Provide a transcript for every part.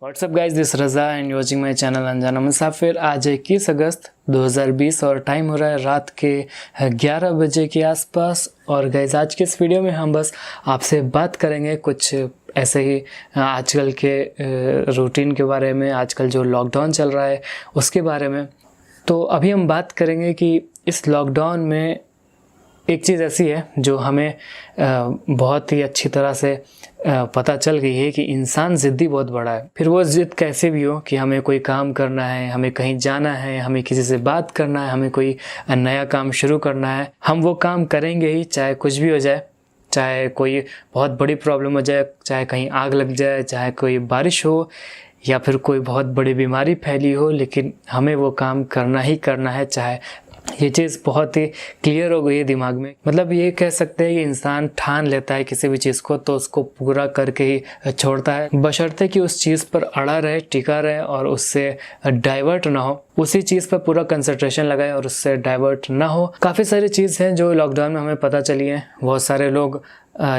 What's up guys, this Raza and watching my channel अनजाना मुसाफिर। आज 21 अगस्त 2020 और टाइम हो रहा है रात के 11 बजे के आसपास। और गाइज आज के इस वीडियो में हम बस आपसे बात करेंगे कुछ ऐसे ही आजकल के रूटीन के बारे में, आजकल जो लॉकडाउन चल रहा है उसके बारे में। तो अभी हम बात करेंगे कि इस लॉकडाउन में एक चीज़ ऐसी है जो हमें बहुत ही अच्छी तरह से पता चल गई है कि इंसान ज़िद्दी बहुत बड़ा है। फिर वो ज़िद कैसे भी हो कि हमें कोई काम करना है, हमें कहीं जाना है, हमें किसी से बात करना है, हमें कोई नया काम शुरू करना है, हम वो काम करेंगे ही, चाहे कुछ भी हो जाए, चाहे कोई बहुत बड़ी प्रॉब्लम हो जाए, चाहे कहीं आग लग जाए, चाहे कोई बारिश हो या फिर कोई बहुत बड़ी बीमारी फैली हो, लेकिन हमें वो काम करना ही करना है। चाहे ये चीज़ बहुत ही क्लियर हो गई है दिमाग में। मतलब ये कह सकते हैं कि इंसान ठान लेता है किसी भी चीज़ को तो उसको पूरा करके ही छोड़ता है, बशर्ते कि उस चीज़ पर अड़ा रहे, टिका रहे और उससे डाइवर्ट ना हो, उसी चीज़ पर पूरा कंसंट्रेशन लगाए और उससे डाइवर्ट ना हो। काफ़ी सारी चीज़ हैं जो लॉकडाउन में हमें पता चली हैं। बहुत सारे लोग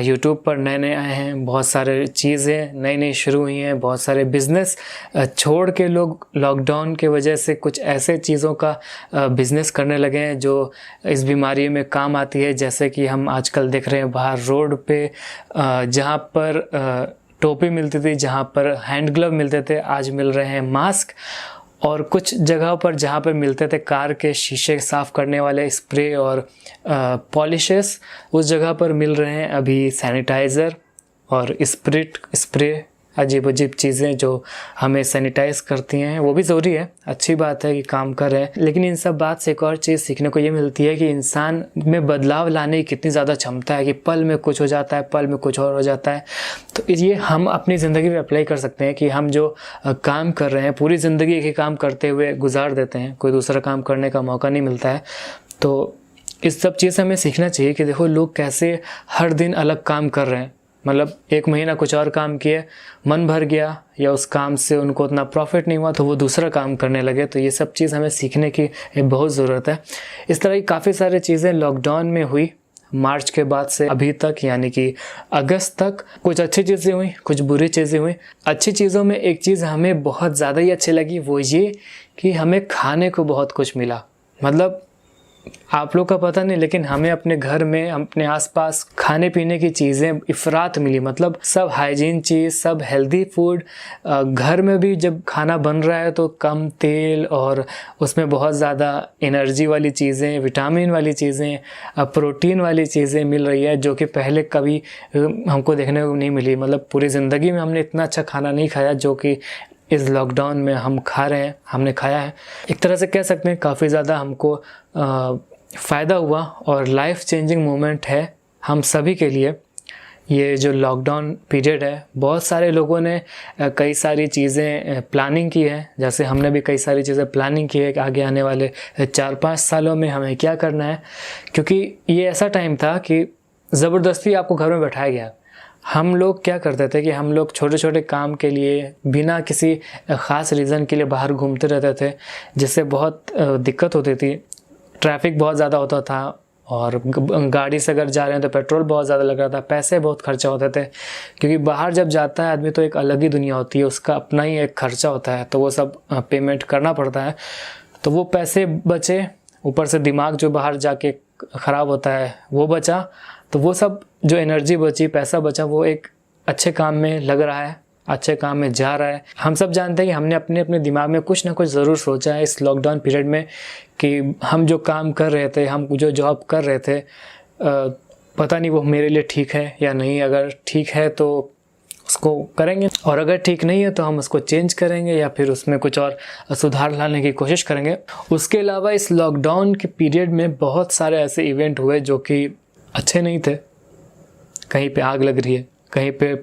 यूट्यूब पर नए नए आए हैं, बहुत सारे चीज़ें नई नई शुरू हुई हैं, बहुत सारे बिज़नेस छोड़ के लोग लॉकडाउन के वजह से कुछ ऐसे चीज़ों का बिज़नेस करने लगे हैं जो इस बीमारी में काम आती है। जैसे कि हम आजकल देख रहे हैं बाहर रोड पे जहाँ पर टोपी मिलती थी, जहाँ पर हैंड ग्लव मिलते थे, आज मिल रहे हैं मास्क। और कुछ जगहों पर जहाँ पर मिलते थे कार के शीशे साफ़ करने वाले स्प्रे और पॉलिशेस, उस जगह पर मिल रहे हैं अभी सैनिटाइज़र और स्प्रे, अजीब अजीब चीज़ें जो हमें सैनिटाइज़ करती हैं। वो भी ज़रूरी है, अच्छी बात है कि काम कर रहे हैं, लेकिन इन सब बात से एक और चीज़ सीखने को ये मिलती है कि इंसान में बदलाव लाने की कितनी ज़्यादा क्षमता है कि पल में कुछ हो जाता है, पल में कुछ और हो जाता है। तो ये हम अपनी ज़िंदगी में अप्लाई कर सकते हैं कि हम जो काम कर रहे हैं पूरी ज़िंदगी एक ही काम करते हुए गुजार देते हैं, कोई दूसरा काम करने का मौका नहीं मिलता है। तो इस सब चीज़ से हमें सीखना चाहिए कि देखो लोग कैसे हर दिन अलग काम कर रहे हैं। मतलब एक महीना कुछ और काम किए, मन भर गया या उस काम से उनको उतना प्रॉफिट नहीं हुआ तो वो दूसरा काम करने लगे। तो ये सब चीज़ हमें सीखने की बहुत ज़रूरत है। इस तरह की काफ़ी सारी चीज़ें लॉकडाउन में हुई मार्च के बाद से अभी तक, यानी कि अगस्त तक। कुछ अच्छी चीज़ें हुई, कुछ बुरी चीज़ें हुई। अच्छी चीज़ों में एक चीज़ हमें बहुत ज़्यादा ही अच्छी लगी, वो ये कि हमें खाने को बहुत कुछ मिला। मतलब आप लोग का पता नहीं, लेकिन हमें अपने घर में, अपने आसपास खाने पीने की चीज़ें इफ़रात मिली। मतलब सब हाइजीन चीज़, सब हेल्दी फूड। घर में भी जब खाना बन रहा है तो कम तेल और उसमें बहुत ज़्यादा एनर्जी वाली चीज़ें, विटामिन वाली चीज़ें, प्रोटीन वाली चीज़ें मिल रही है जो कि पहले कभी हमको देखने को नहीं मिली। मतलब पूरी ज़िंदगी में हमने इतना अच्छा खाना नहीं खाया जो कि इस लॉकडाउन में हम खा रहे हैं, हमने खाया है। एक तरह से कह सकते हैं काफ़ी ज़्यादा हमको फ़ायदा हुआ और लाइफ चेंजिंग मोमेंट है हम सभी के लिए। ये जो लॉकडाउन पीरियड है, बहुत सारे लोगों ने कई सारी चीज़ें प्लानिंग की है। जैसे हमने भी कई सारी चीज़ें प्लानिंग की है कि आगे आने वाले 4-5 सालों में हमें क्या करना है, क्योंकि ये ऐसा टाइम था कि ज़बरदस्ती आपको घर में बैठाया गया। हम लोग क्या करते थे कि हम लोग छोटे छोटे काम के लिए बिना किसी ख़ास रीज़न के लिए बाहर घूमते रहते थे, जिससे बहुत दिक्कत होती थी। ट्रैफिक बहुत ज़्यादा होता था और गाड़ी से अगर जा रहे हैं तो पेट्रोल बहुत ज़्यादा लग रहा था, पैसे बहुत खर्चा होते थे। क्योंकि बाहर जब जाता है आदमी तो एक अलग ही दुनिया होती है, उसका अपना ही एक खर्चा होता है, तो वो सब पेमेंट करना पड़ता है। तो वो पैसे बचे, ऊपर से दिमाग जो बाहर जाके ख़राब होता है वो बचा। तो वो सब जो एनर्जी बची, पैसा बचा, वो एक अच्छे काम में लग रहा है, अच्छे काम में जा रहा है। हम सब जानते हैं कि हमने अपने अपने दिमाग में कुछ ना कुछ ज़रूर सोचा है इस लॉकडाउन पीरियड में कि हम जो काम कर रहे थे, हम जो जॉब कर रहे थे, पता नहीं वो मेरे लिए ठीक है या नहीं। अगर ठीक है तो उसको करेंगे और अगर ठीक नहीं है तो हम उसको चेंज करेंगे या फिर उसमें कुछ और सुधार लाने की कोशिश करेंगे। उसके अलावा इस लॉकडाउन के पीरियड में बहुत सारे ऐसे इवेंट हुए जो कि अच्छे नहीं थे। कहीं पे आग लग रही है, कहीं पे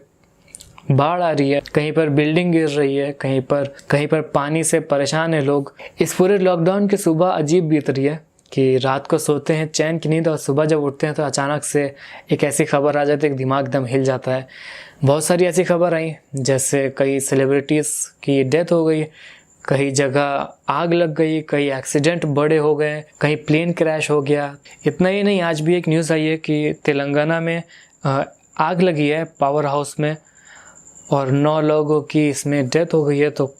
बाढ़ आ रही है, कहीं पर बिल्डिंग गिर रही है, कहीं पर पानी से परेशान है लोग। इस पूरे लॉकडाउन की सुबह अजीब बीत रही है कि रात को सोते हैं चैन की नींद और सुबह जब उठते हैं तो अचानक से एक ऐसी खबर आ जाती है कि दिमाग एकदम हिल जाता है। बहुत सारी ऐसी खबर आई, जैसे कई सेलिब्रिटीज़ की डेथ हो गई, कई जगह आग लग गई, कई एक्सीडेंट बड़े हो गए, कहीं प्लेन क्रैश हो गया। इतना ही नहीं, आज भी एक न्यूज़ आई है कि तेलंगाना में आग लगी है पावर हाउस में और 9 लोगों की इसमें डेथ हो गई है। तो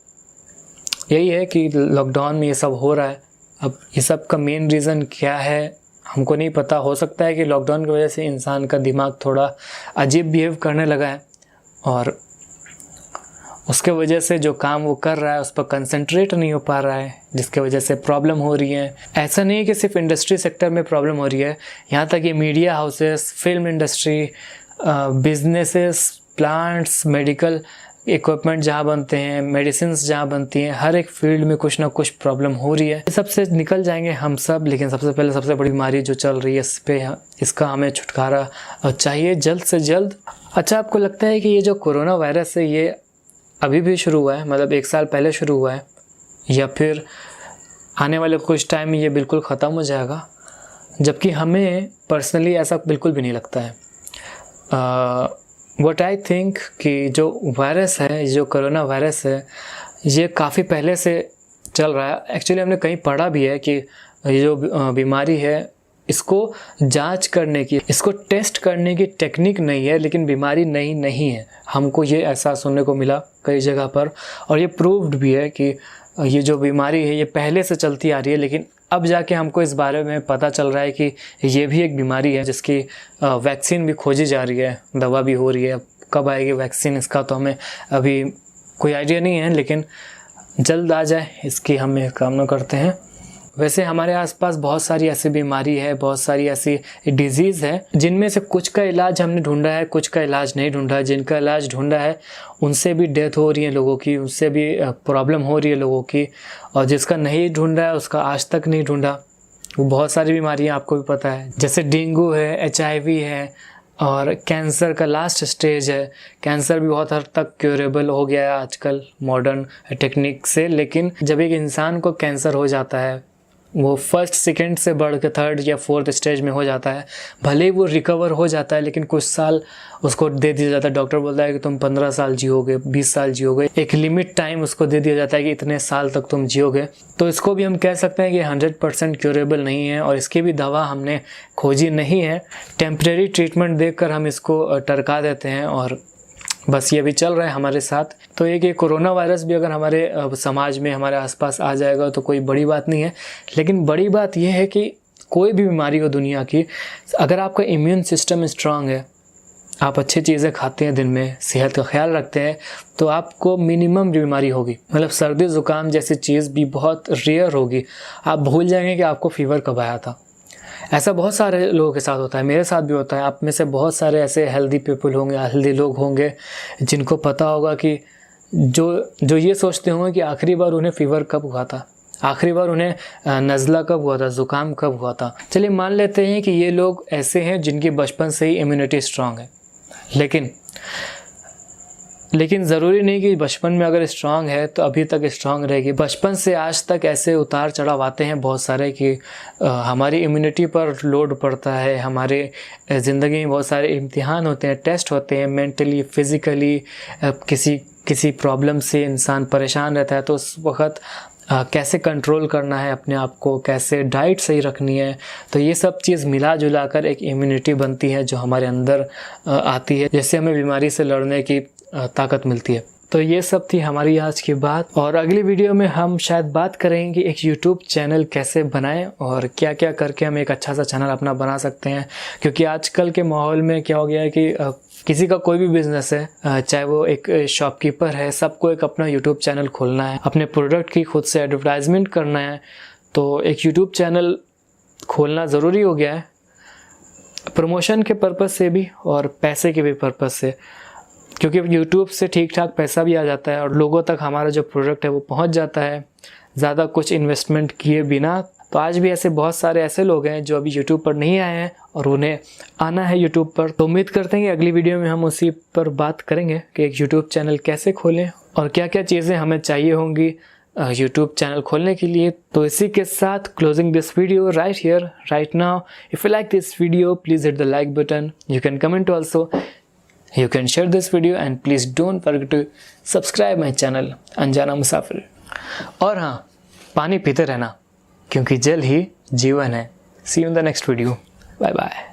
यही है कि लॉकडाउन में ये सब हो रहा है। अब ये सब का मेन रीज़न क्या है हमको नहीं पता। हो सकता है कि लॉकडाउन की वजह से इंसान का दिमाग थोड़ा अजीब बिहेव करने लगा है और उसके वजह से जो काम वो कर रहा है उस पर कंसंट्रेट नहीं हो पा रहा है, जिसके वजह से प्रॉब्लम हो रही है। ऐसा नहीं है कि सिर्फ इंडस्ट्री सेक्टर में प्रॉब्लम हो रही है, यहाँ तक कि media houses, film industry, businesses, plants, medical equipment जहाँ बनते हैं, मेडिसिन्स जहाँ बनती हैं, हर एक फील्ड में कुछ ना कुछ प्रॉब्लम हो रही है। सबसे निकल जाएंगे हम सब, लेकिन सबसे पहले सबसे बड़ी बीमारी जो चल रही है इसका हमें छुटकारा चाहिए जल्द से जल्द। अच्छा, आपको लगता है कि ये जो कोरोना वायरस है ये अभी भी शुरू हुआ है, मतलब 1 साल पहले शुरू हुआ है, या फिर आने वाले कुछ टाइम में ये बिल्कुल ख़त्म हो जाएगा? जबकि हमें पर्सनली ऐसा बिल्कुल भी नहीं लगता है। व्हाट आई थिंक कि जो वायरस है, जो कोरोना वायरस है, ये काफ़ी पहले से चल रहा है। एक्चुअली हमने कहीं पढ़ा भी है कि ये जो बीमारी है इसको जांच करने की, इसको टेस्ट करने की टेक्निक नहीं है, लेकिन बीमारी नई नहीं है। हमको ये ऐसा सुनने को मिला कई जगह पर, और ये प्रूव्ड भी है कि ये जो बीमारी है ये पहले से चलती आ रही है, लेकिन अब जाके हमको इस बारे में पता चल रहा है कि ये भी एक बीमारी है जिसकी वैक्सीन भी खोजी जा रही है, दवा भी हो रही है। कब आएगी वैक्सीन इसका तो हमें अभी कोई आइडिया नहीं है, लेकिन जल्द आ जाए इसकी हम कामना करते हैं। वैसे हमारे आसपास बहुत सारी ऐसी बीमारी है, बहुत सारी ऐसी डिजीज़ है जिनमें से कुछ का इलाज हमने ढूंढा है, कुछ का इलाज नहीं ढूंढा है। जिनका इलाज ढूंढा है उनसे भी डेथ हो रही है लोगों की, उससे भी प्रॉब्लम हो रही है लोगों की, और जिसका नहीं ढूंढा है उसका आज तक नहीं ढूंढा। वो बहुत सारी बीमारियाँ आपको भी पता है, जैसे डेंगू है, HIV है, और कैंसर का लास्ट स्टेज है। कैंसर भी बहुत हद तक क्योरेबल हो गया है आजकल मॉडर्न टेक्निक से, लेकिन जब एक इंसान को कैंसर हो जाता है वो फर्स्ट सेकंड से बढ़ के 3rd या 4th स्टेज में हो जाता है। भले ही वो रिकवर हो जाता है, लेकिन कुछ साल उसको दे दिया जाता है। डॉक्टर बोलता है कि तुम 15 साल जियोगे, 20 साल जियोगे, एक लिमिट टाइम उसको दे दिया जाता है कि इतने साल तक तुम जियोगे। तो इसको भी हम कह सकते हैं कि 100% क्योरेबल नहीं है, और इसकी भी दवा हमने खोजी नहीं है। टेम्परेरी ट्रीटमेंट देकर हम इसको टरका देते हैं, और बस ये भी चल रहा है हमारे साथ। तो एक ये कोरोना वायरस भी अगर हमारे समाज में, हमारे आसपास आ जाएगा तो कोई बड़ी बात नहीं है, लेकिन बड़ी बात यह है कि कोई भी बीमारी हो दुनिया की, अगर आपका इम्यून सिस्टम स्ट्रांग है, आप अच्छी चीज़ें खाते हैं, दिन में सेहत का ख्याल रखते हैं, तो आपको मिनिमम बीमारी होगी। मतलब सर्दी ज़ुकाम जैसी चीज़ भी बहुत रेयर होगी। आप भूल जाएंगे कि आपको फीवर कब आया था। ऐसा बहुत सारे लोगों के साथ होता है, मेरे साथ भी होता है। आप में से बहुत सारे ऐसे हेल्दी पीपल होंगे, हेल्दी लोग होंगे जिनको पता होगा कि जो ये सोचते होंगे कि आखिरी बार उन्हें फीवर कब हुआ था, आखिरी बार उन्हें नज़ला कब हुआ था, ज़ुकाम कब हुआ था। चलिए मान लेते हैं कि ये लोग ऐसे हैं जिनकी बचपन से ही इम्यूनिटी स्ट्रांग है, लेकिन ज़रूरी नहीं कि बचपन में अगर स्ट्रांग है तो अभी तक स्ट्रांग रहेगी। बचपन से आज तक ऐसे उतार चढ़ाव आते हैं बहुत सारे कि हमारी इम्यूनिटी पर लोड पड़ता है। हमारे ज़िंदगी में बहुत सारे इम्तिहान होते हैं, टेस्ट होते हैं, मेंटली, फिज़िकली किसी प्रॉब्लम से इंसान परेशान रहता है, तो उस वक्त कैसे कंट्रोल करना है अपने आप को, कैसे डाइट सही रखनी है। तो ये सब चीज़ मिला जुला कर एक इम्यूनिटी बनती है जो हमारे अंदर आती है, जिससे हमें बीमारी से लड़ने की ताकत मिलती है। तो ये सब थी हमारी आज की बात, और अगली वीडियो में हम शायद बात करेंगे एक YouTube चैनल कैसे बनाएं और क्या क्या करके हम एक अच्छा सा चैनल अपना बना सकते हैं। क्योंकि आजकल के माहौल में क्या हो गया है कि किसी का कोई भी बिजनेस है, चाहे वो एक शॉपकीपर है, सबको एक अपना YouTube चैनल खोलना है, अपने प्रोडक्ट की खुद से एडवर्टाइजमेंट करना है। तो एक YouTube चैनल खोलना ज़रूरी हो गया है, प्रमोशन के पर्पज़ से भी और पैसे के भी पर्पज़ से, क्योंकि YouTube से ठीक ठाक पैसा भी आ जाता है और लोगों तक हमारा जो प्रोडक्ट है वो पहुंच जाता है ज़्यादा कुछ इन्वेस्टमेंट किए बिना। तो आज भी ऐसे बहुत सारे ऐसे लोग हैं जो अभी YouTube पर नहीं आए हैं और उन्हें आना है YouTube पर। तो उम्मीद करते हैं कि अगली वीडियो में हम उसी पर बात करेंगे कि एक YouTube चैनल कैसे खोलें और क्या क्या चीज़ें हमें चाहिए होंगी YouTube चैनल खोलने के लिए। तो इसी के साथ closing this video right here right now. If you like this video please hit the like button, you can comment also, you can share this video and please don't forget to subscribe my channel अनजाना मुसाफिर। और हाँ, पानी पीते रहना क्योंकि जल ही जीवन है। See you in the next video. Bye bye.